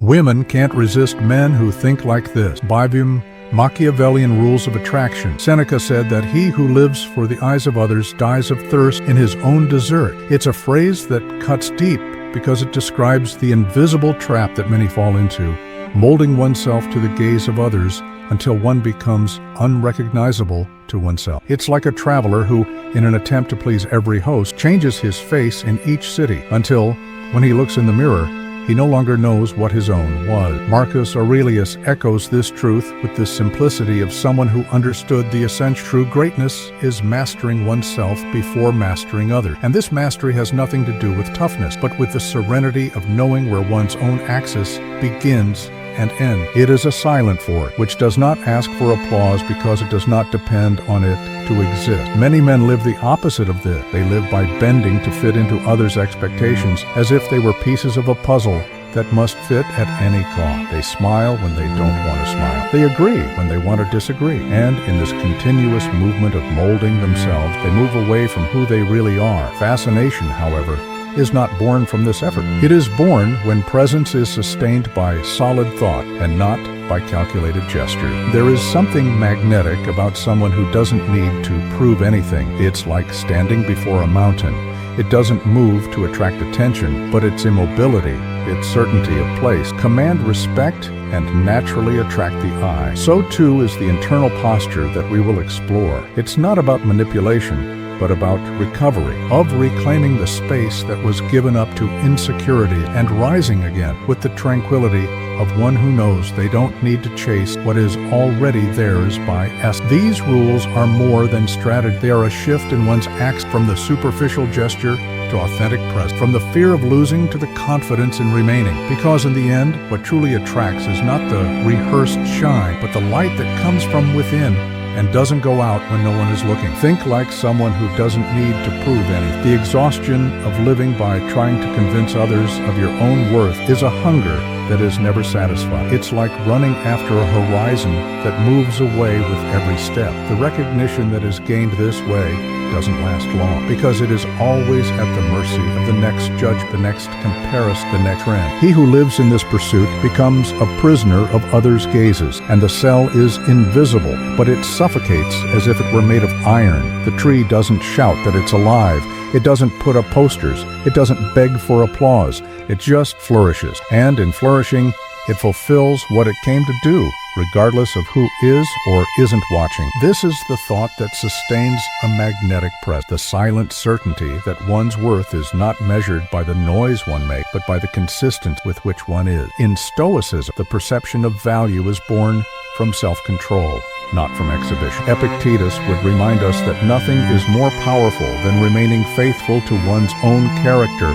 Women can't resist men who think like this. Biblium, Machiavellian rules of attraction. Seneca said that he who lives for the eyes of others dies of thirst in his own desert. It's a phrase that cuts deep because it describes the invisible trap that many fall into, molding oneself to the gaze of others until one becomes unrecognizable to oneself. It's like a traveler who, in an attempt to please every host, changes his face in each city until, when he looks in the mirror, he no longer knows what his own was. Marcus Aurelius echoes this truth with the simplicity of someone who understood the essential. True greatness is mastering oneself before mastering others. And this mastery has nothing to do with toughness, but with the serenity of knowing where one's own axis begins and ends. It is a silent force, which does not ask for applause because it does not depend on it to exist. Many men live the opposite of this. They live by bending to fit into others' expectations as if they were pieces of a puzzle that must fit at any cost. They smile when they don't want to smile. They agree when they want to disagree. And in this continuous movement of molding themselves, they move away from who they really are. Fascination, however, is not born from this effort. It is born when presence is sustained by solid thought and not by calculated gesture. There is something magnetic about someone who doesn't need to prove anything. It's like standing before a mountain. It doesn't move to attract attention, but its immobility, its certainty of place, command respect and naturally attract the eye. So too is the internal posture that we will explore. It's not about manipulation, but about recovery, of reclaiming the space that was given up to insecurity and rising again with the tranquility of one who knows they don't need to chase what is already theirs by essence. These rules are more than strategy. They are a shift in one's acts from the superficial gesture to authentic presence, from the fear of losing to the confidence in remaining. Because in the end, what truly attracts is not the rehearsed shine, but the light that comes from within and doesn't go out when no one is looking. Think like someone who doesn't need to prove anything. The exhaustion of living by trying to convince others of your own worth is a hunger that is never satisfied. It's like running after a horizon that moves away with every step. The recognition that is gained this way doesn't last long, because it is always at the mercy of the next judge, the next comparison, the next trend. He who lives in this pursuit becomes a prisoner of others' gazes, and the cell is invisible, but it suffocates as if it were made of iron. The tree doesn't shout that it's alive. It doesn't put up posters. It doesn't beg for applause. It just flourishes. And in flourishing, it fulfills what it came to do, regardless of who is or isn't watching. This is the thought that sustains a magnetic presence, the silent certainty that one's worth is not measured by the noise one makes, but by the consistency with which one is. In Stoicism, the perception of value is born from self-control, not from exhibition. Epictetus would remind us that nothing is more powerful than remaining faithful to one's own character,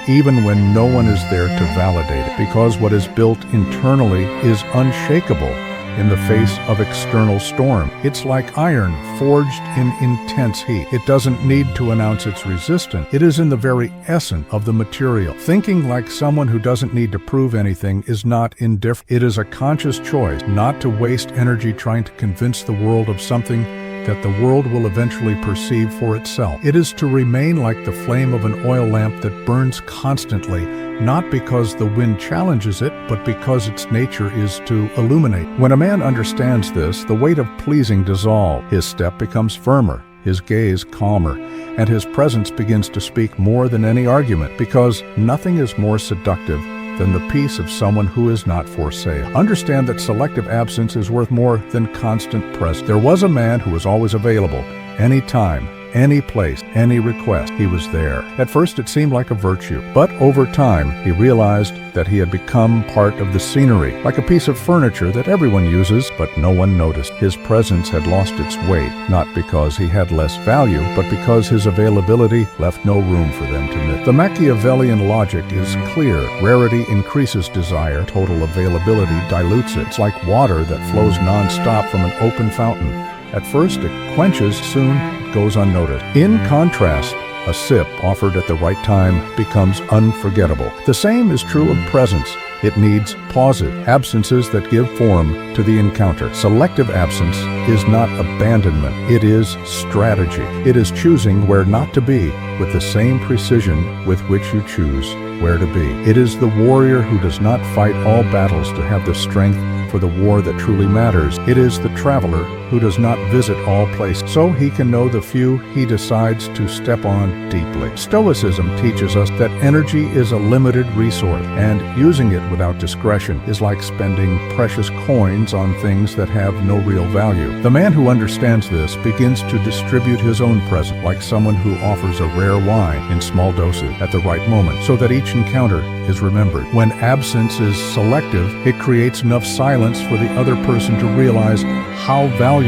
even when no one is there to validate it, because what is built internally is unshakable in the face of external storm. It's like iron forged in intense heat. It doesn't need to announce its resistance. It is in the very essence of the material. Thinking like someone who doesn't need to prove anything is not indifferent. It is a conscious choice not to waste energy trying to convince the world of something that the world will eventually perceive for itself. It is to remain like the flame of an oil lamp that burns constantly, not because the wind challenges it, but because its nature is to illuminate. When a man understands this, the weight of pleasing dissolves. His step becomes firmer, his gaze calmer, and his presence begins to speak more than any argument, because nothing is more seductive than the peace of someone who is not for sale. Understand that selective absence is worth more than constant presence. There was a man who was always available, anytime, any place, any request, he was there. At first it seemed like a virtue, but over time he realized that he had become part of the scenery, like a piece of furniture that everyone uses, but no one noticed. His presence had lost its weight, not because he had less value, but because his availability left no room for them to miss. The Machiavellian logic is clear. Rarity increases desire. Total availability dilutes it. It's like water that flows non-stop from an open fountain. At first it quenches, soon it goes unnoticed. In contrast, a sip offered at the right time becomes unforgettable. The same is true of presence. It needs pauses, absences that give form to the encounter. Selective absence is not abandonment. It is strategy. It is choosing where not to be with the same precision with which you choose where to be. It is the warrior who does not fight all battles to have the strength for the war that truly matters. It is the traveler who does not visit all places, so he can know the few he decides to step on deeply. Stoicism teaches us that energy is a limited resource, and using it without discretion is like spending precious coins on things that have no real value. The man who understands this begins to distribute his own present like someone who offers a rare wine in small doses at the right moment, so that each encounter is remembered. When absence is selective, it creates enough silence for the other person to realize how valuable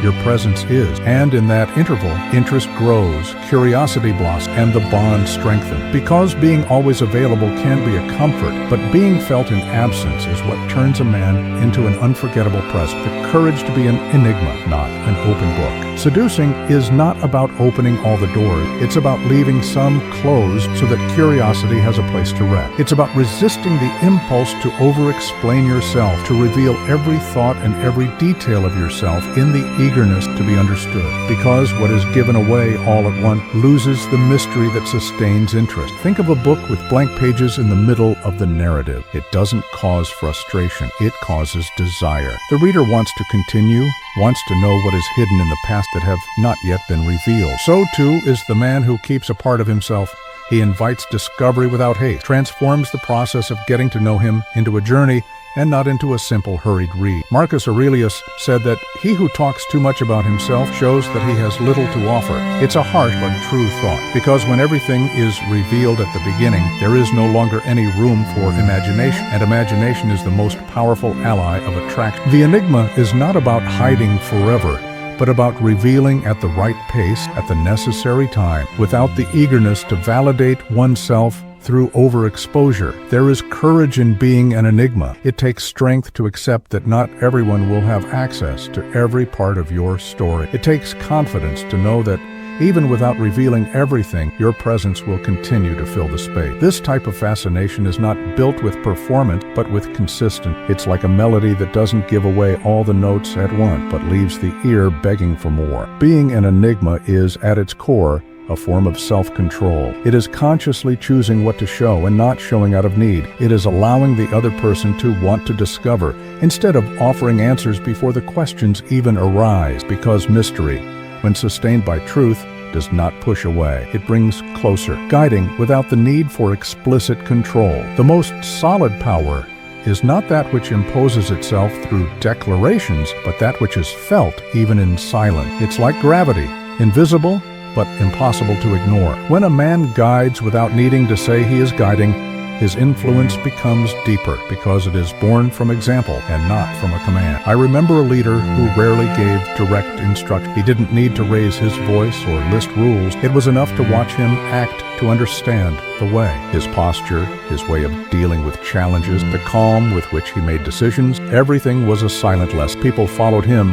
your presence is. And in that interval, interest grows, curiosity blossoms, and the bond strengthens. Because being always available can be a comfort, but being felt in absence is what turns a man into an unforgettable presence. The courage to be an enigma, not an open book. Seducing is not about opening all the doors. It's about leaving some closed so that curiosity has a place to rest. It's about resisting the impulse to over-explain yourself, to reveal every thought and every detail of yourself in the eagerness to be understood. Because what is given away all at once loses the mystery that sustains interest. Think of a book with blank pages in the middle of the narrative. It doesn't cause frustration. It causes desire. The reader wants to continue, wants to know what is hidden in the past that have not yet been revealed. So too is the man who keeps a part of himself. He invites discovery without haste, transforms the process of getting to know him into a journey and not into a simple hurried read. Marcus Aurelius said that he who talks too much about himself shows that he has little to offer. It's a harsh but true thought, because when everything is revealed at the beginning, there is no longer any room for imagination, and imagination is the most powerful ally of attraction. The enigma is not about hiding forever, but about revealing at the right pace at the necessary time, without the eagerness to validate oneself through overexposure. There is courage in being an enigma. It takes strength to accept that not everyone will have access to every part of your story. It takes confidence to know that even without revealing everything, your presence will continue to fill the space. This type of fascination is not built with performance, but with consistency. It's like a melody that doesn't give away all the notes at once, but leaves the ear begging for more. Being an enigma is, at its core, a form of self-control. It is consciously choosing what to show and not showing out of need. It is allowing the other person to want to discover, instead of offering answers before the questions even arise, because mystery, when sustained by truth, does not push away. It brings closer, guiding without the need for explicit control. The most solid power is not that which imposes itself through declarations, but that which is felt even in silence. It's like gravity, invisible, but impossible to ignore. When a man guides without needing to say he is guiding, his influence becomes deeper because it is born from example and not from a command. I remember a leader who rarely gave direct instruction. He didn't need to raise his voice or list rules. It was enough to watch him act to understand the way. His posture, his way of dealing with challenges, the calm with which he made decisions, everything was a silent lesson. People followed him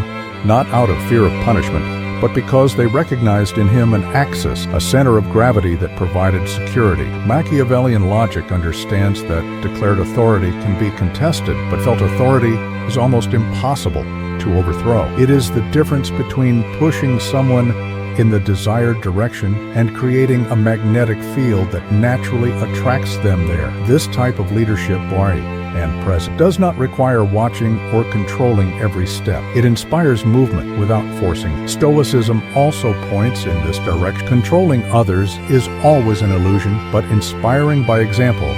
not out of fear of punishment, but because they recognized in him an axis, a center of gravity that provided security. Machiavellian logic understands that declared authority can be contested, but felt authority is almost impossible to overthrow. It is the difference between pushing someone in the desired direction and creating a magnetic field that naturally attracts them there. This type of leadership, and present, does not require watching or controlling every step. It inspires movement without forcing. Stoicism also points in this direction. Controlling others is always an illusion, but inspiring by example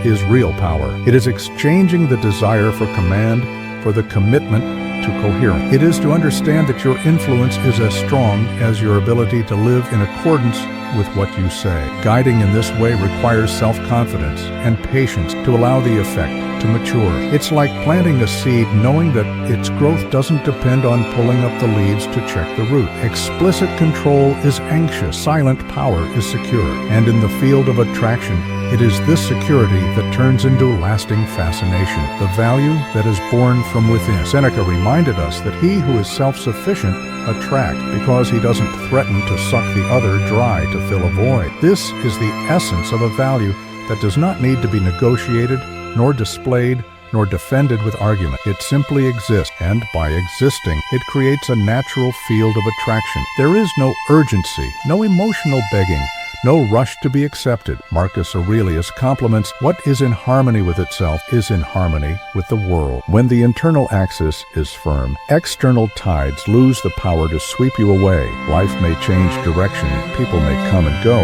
is real power. It is exchanging the desire for command for the commitment to coherence. It is to understand that your influence is as strong as your ability to live in accordance with what you say. Guiding in this way requires self-confidence and patience to allow the effect to mature. It's like planting a seed knowing that its growth doesn't depend on pulling up the leaves to check the root. Explicit control is anxious, silent power is secure, and in the field of attraction, it is this security that turns into lasting fascination, the value that is born from within. Seneca reminded us that he who is self-sufficient attracts because he doesn't threaten to suck the other dry to fill a void. This is the essence of a value that does not need to be negotiated, nor displayed, nor defended with argument. It simply exists, and by existing, it creates a natural field of attraction. There is no urgency, no emotional begging, no rush to be accepted. Marcus Aurelius compliments, what is in harmony with itself is in harmony with the world. When the internal axis is firm, external tides lose the power to sweep you away. Life may change direction, people may come and go,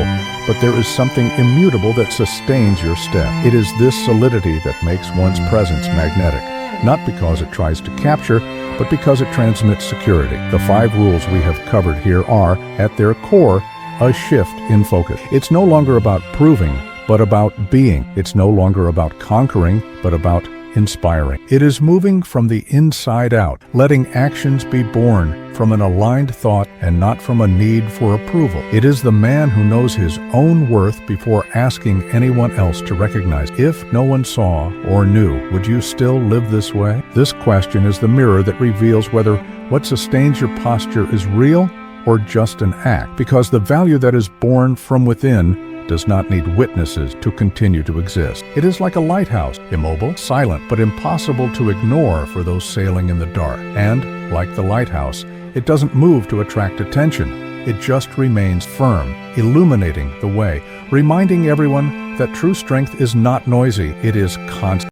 but there is something immutable that sustains your step. It is this solidity that makes one's presence magnetic, not because it tries to capture, but because it transmits security. The 5 rules we have covered here are, at their core, a shift in focus. It's no longer about proving, but about being. It's no longer about conquering, but about inspiring. It is moving from the inside out, letting actions be born from an aligned thought and not from a need for approval. It is the man who knows his own worth before asking anyone else to recognize. If no one saw or knew, would you still live this way? This question is the mirror that reveals whether what sustains your posture is real or just an act, because the value that is born from within does not need witnesses to continue to exist. It is like a lighthouse, immobile, silent, but impossible to ignore for those sailing in the dark. And, like the lighthouse, it doesn't move to attract attention. It just remains firm, illuminating the way, reminding everyone that true strength is not noisy, it is constant.